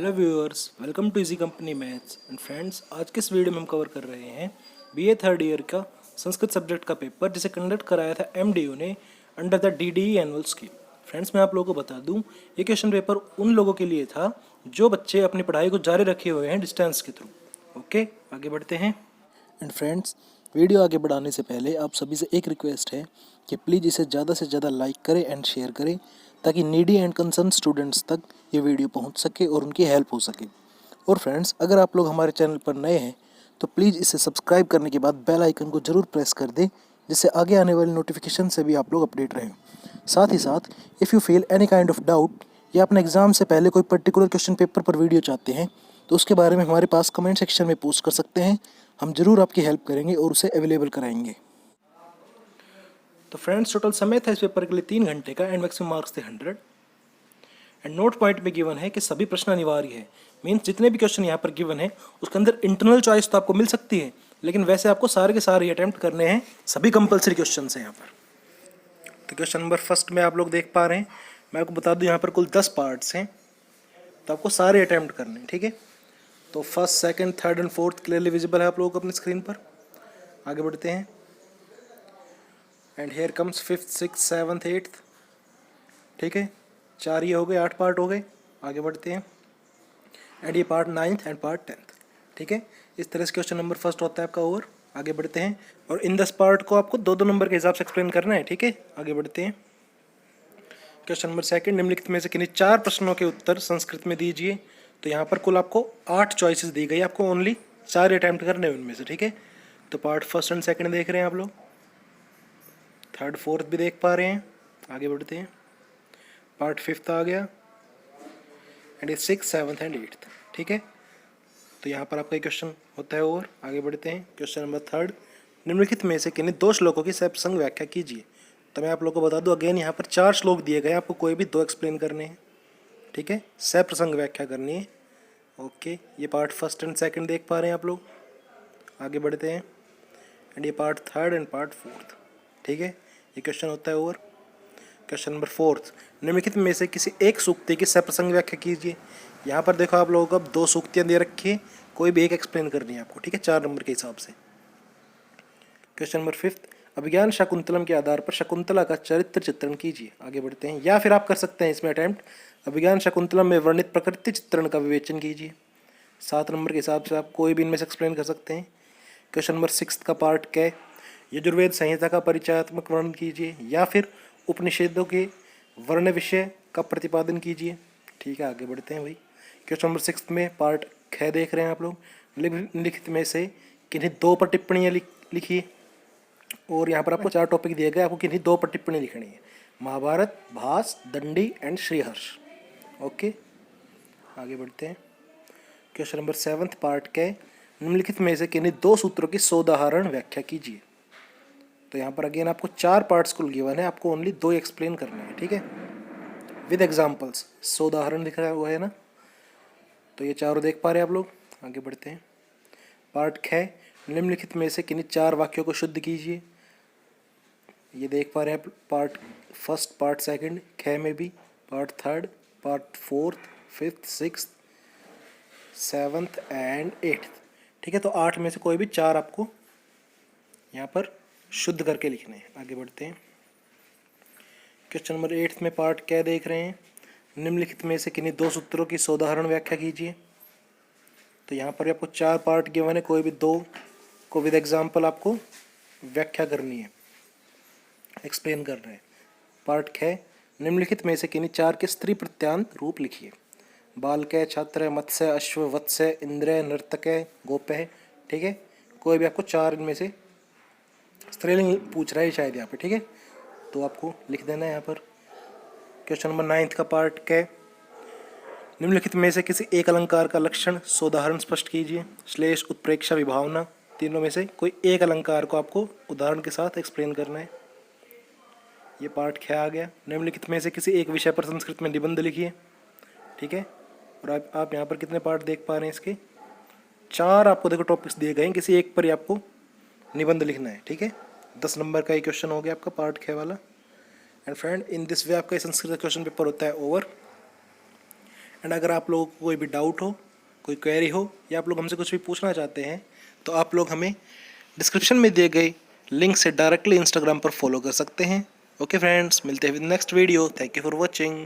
Hello viewers, welcome to easy company maths and friends. आज के इस वीडियो में हम कवर कर रहे हैं बीए थर्ड ईयर का संस्कृत सब्जेक्ट का पेपर, जिसे कंडक्ट कराया था एमडीयू ने under the DDE annual scheme. Friends, मैं आप लोगों को बता दूं, ये क्वेश्चन पेपर उन लोगों के लिए था जो बच्चे अपनी पढ़ाई को जारी रखे हुए हैं डिस्टेंस के थ्रू। ओके, आगे बढ़ते हैं। एंड फ्रेंड्स, वीडियो आगे बढ़ाने से पहले आप सभी से एक रिक्वेस्ट है कि प्लीज़ इसे ज़्यादा से ज़्यादा लाइक करें एंड शेयर करें, ताकि नीडी एंड कंसर्न स्टूडेंट्स तक ये वीडियो पहुंच सके और उनकी हेल्प हो सके। और फ्रेंड्स, अगर आप लोग हमारे चैनल पर नए हैं तो प्लीज़ इसे सब्सक्राइब करने के बाद बेल आइकन को ज़रूर प्रेस कर दें, जिससे आगे आने वाली नोटिफिकेशन से भी आप लोग अपडेट रहें। साथ ही साथ, if you feel any kind of doubt या अपने एग्ज़ाम से पहले कोई पर्टिकुलर क्वेश्चन पेपर पर वीडियो चाहते हैं तो उसके बारे में हमारे पास कमेंट सेक्शन में पोस्ट कर सकते हैं। हम ज़रूर आपकी हेल्प करेंगे और उसे अवेलेबल कराएंगे। तो फ्रेंड्स, टोटल समय था इस पेपर के लिए 3 घंटे का एंड मैक्सिमम मार्क्स थे 100। एंड नोट पॉइंट में गिवन है कि सभी प्रश्न अनिवार्य है। मीन्स जितने भी क्वेश्चन यहाँ पर गिवन है उसके अंदर इंटरनल चॉइस तो आपको मिल सकती है, लेकिन वैसे आपको सारे के सारे अटेम्प्ट करने हैं। सभी कंपलसरी क्वेश्चन हैं यहाँ पर। तो क्वेश्चन नंबर फर्स्ट में आप लोग देख पा रहे हैं। मैं आपको बता दूं, यहाँ पर कुल 10 पार्ट्स हैं, तो आपको सारे अटेम्प्ट करने हैं। ठीक है, तो first, second, third and fourth clearly visible है आप लोगों को अपनी स्क्रीन पर। आगे बढ़ते हैं। And here comes fifth, six, seventh, eighth. ठीक है, 4 ये हो गए, 8 पार्ट हो गए। आगे बढ़ते हैं। एंड ये part 9th and part 10th। ठीक है, इस तरह से क्वेश्चन नंबर फर्स्ट होता है आपका ओवर। आगे बढ़ते हैं। और इन 10 पार्ट को आपको 2-2 नंबर के हिसाब से एक्सप्लेन करना है। ठीक है, आगे बढ़ते हैं। क्वेश्चन नंबर सेकंड, निम्नलिखित में से किन्हीं 4 प्रश्नों के उत्तर संस्कृत में दीजिए। तो यहाँ पर कुल आपको 8 चॉइसेस दी गई, आपको ओनली 4 अटैम्प्ट करने हैं उनमें से। ठीक है, तो पार्ट फर्स्ट एंड सेकंड देख रहे हैं आप लोग, थर्ड फोर्थ भी देख पा रहे हैं। आगे बढ़ते हैं। पार्ट फिफ्थ आ गया एंड ये सिक्स, सेवन्थ एंड एट्थ। ठीक है, तो यहाँ पर आपका क्वेश्चन होता है ओवर। आगे बढ़ते हैं। क्वेश्चन नंबर थर्ड, निम्नलिखित में से किन्हीं 2 श्लोकों की सप्रसंग व्याख्या कीजिए। तो मैं आप लोगों को बता दूं, अगेन यहाँ पर 4 श्लोक दिए गए, आपको कोई भी 2 एक्सप्लेन करने हैं। ठीक है, सप्रसंग व्याख्या करनी है। ओके, ये पार्ट फर्स्ट एंड सेकंड देख पा रहे हैं आप लोग। आगे बढ़ते हैं। एंड ये part third and part fourth. ठीक है, ये क्वेश्चन होता है ओवर। क्वेश्चन नंबर फोर्थ, निम्नलिखित में से किसी एक सूक्ति की सप्रसंग व्याख्या कीजिए। यहाँ पर देखो आप लोगों को अब 2 सूक्तियाँ दे रखी है, कोई भी एक एक्सप्लेन करनी है आपको। ठीक है, 4 नंबर के हिसाब से। क्वेश्चन नंबर फिफ्थ, अभिज्ञान शाकुंतलम के आधार पर शकुंतला का चरित्र चित्रण कीजिए। आगे बढ़ते हैं। या फिर आप कर सकते हैं इसमें अटेम्प्ट, अभिज्ञान शाकुंतलम में वर्णित प्रकृति चित्रण का विवेचन कीजिए। 7 नंबर के हिसाब से आप कोई भी इनमें से एक्सप्लेन कर सकते हैं। क्वेश्चन नंबर सिक्स का पार्ट कै, यजुर्वेद संहिता का परिचयात्मक वर्णन कीजिए। या फिर उपनिषदों के वर्ण विषय का प्रतिपादन कीजिए। ठीक है, आगे बढ़ते हैं भाई। क्वेश्चन नंबर सिक्स में पार्ट ख देख रहे हैं आप लोग, निम्नलिखित में से किन्हीं 2 पर टिप्पणियाँ लिखिए। और यहाँ पर आपको 4 टॉपिक दिए गए, आपको किन्हीं 2 पर टिप्पणी लिखनी है। महाभारत, भास, दंडी एंड श्रीहर्ष। ओके, आगे बढ़ते हैं। क्वेश्चन नंबर 7 पार्ट के, निम्नलिखित में से किन्हीं 2 सूत्रों की सोदाहरण व्याख्या कीजिए। तो यहाँ पर अगेन आपको 4 पार्ट्स कुल गिवन है, आपको ओनली 2 एक्सप्लेन करने हैं। ठीक है, विद एग्जाम्पल्स। सोदाहरण दिख रहा है वो है ना, तो ये चारों देख पा रहे हैं आप लोग। आगे बढ़ते हैं। पार्ट ख, निम्नलिखित में से किन्हीं 4 वाक्यों को शुद्ध कीजिए। ये देख पा रहे हैं पार्ट फर्स्ट, पार्ट सेकंड, ख में भी, part third, part fourth, fifth, sixth, seventh and eighth. ठीक है, तो 8 में से कोई भी 4 आपको यहाँ पर शुद्ध करके लिखने हैं। आगे बढ़ते हैं। क्वेश्चन नंबर 8 में पार्ट क्या देख रहे हैं, निम्नलिखित में से किन्हीं 2 सूत्रों की सोदाहरण व्याख्या कीजिए। तो यहाँ पर आपको 4 पार्ट गिवन है, कोई भी 2 को विद एग्जाम्पल आपको व्याख्या करनी है, एक्सप्लेन कर रहे हैं। पार्ट ख, निम्नलिखित में से किन्हीं 4 के स्त्री प्रत्यांत रूप लिखिए। बालकय, छात्र, मत्स्य, अश्व, वत्स्य, इंद्र, नर्तक, गोप्य। ठीक है, कोई भी आपको 4 इनमें से स्त्रीलिंग पूछ रहा है शायद यहाँ पे। ठीक है, तो आपको लिख देना है यहाँ पर। क्वेश्चन नंबर 9 का पार्ट क, निम्नलिखित में से किसी एक अलंकार का लक्षण सोदाहरण स्पष्ट कीजिए। श्लेष, उत्प्रेक्षा, विभावना, तीनों में से कोई एक अलंकार को आपको उदाहरण के साथ एक्सप्लेन करना है। ये पार्ट ख आ गया। निम्नलिखित में से किसी एक विषय पर संस्कृत में निबंध लिखिए। ठीक है, और आप यहाँ पर कितने पार्ट देख पा रहे हैं इसके, 4 आपको देखो टॉपिक्स दिए गए हैं, किसी एक पर ही आपको निबंध लिखना है। ठीक है, 10 नंबर का ये क्वेश्चन हो गया आपका पार्ट ख वाला। And friend, in this way आपका संस्कृत क्वेश्चन पेपर होता है ओवर। एंड अगर आप लोगों को कोई भी डाउट हो, कोई क्वेरी हो या आप लोग हमसे कुछ भी पूछना चाहते हैं तो आप लोग हमें डिस्क्रिप्शन में दिए गए लिंक से डायरेक्टली इंस्टाग्राम पर फॉलो कर सकते हैं। ओके फ्रेंड्स, मिलते हैं with next video. Thank you for watching.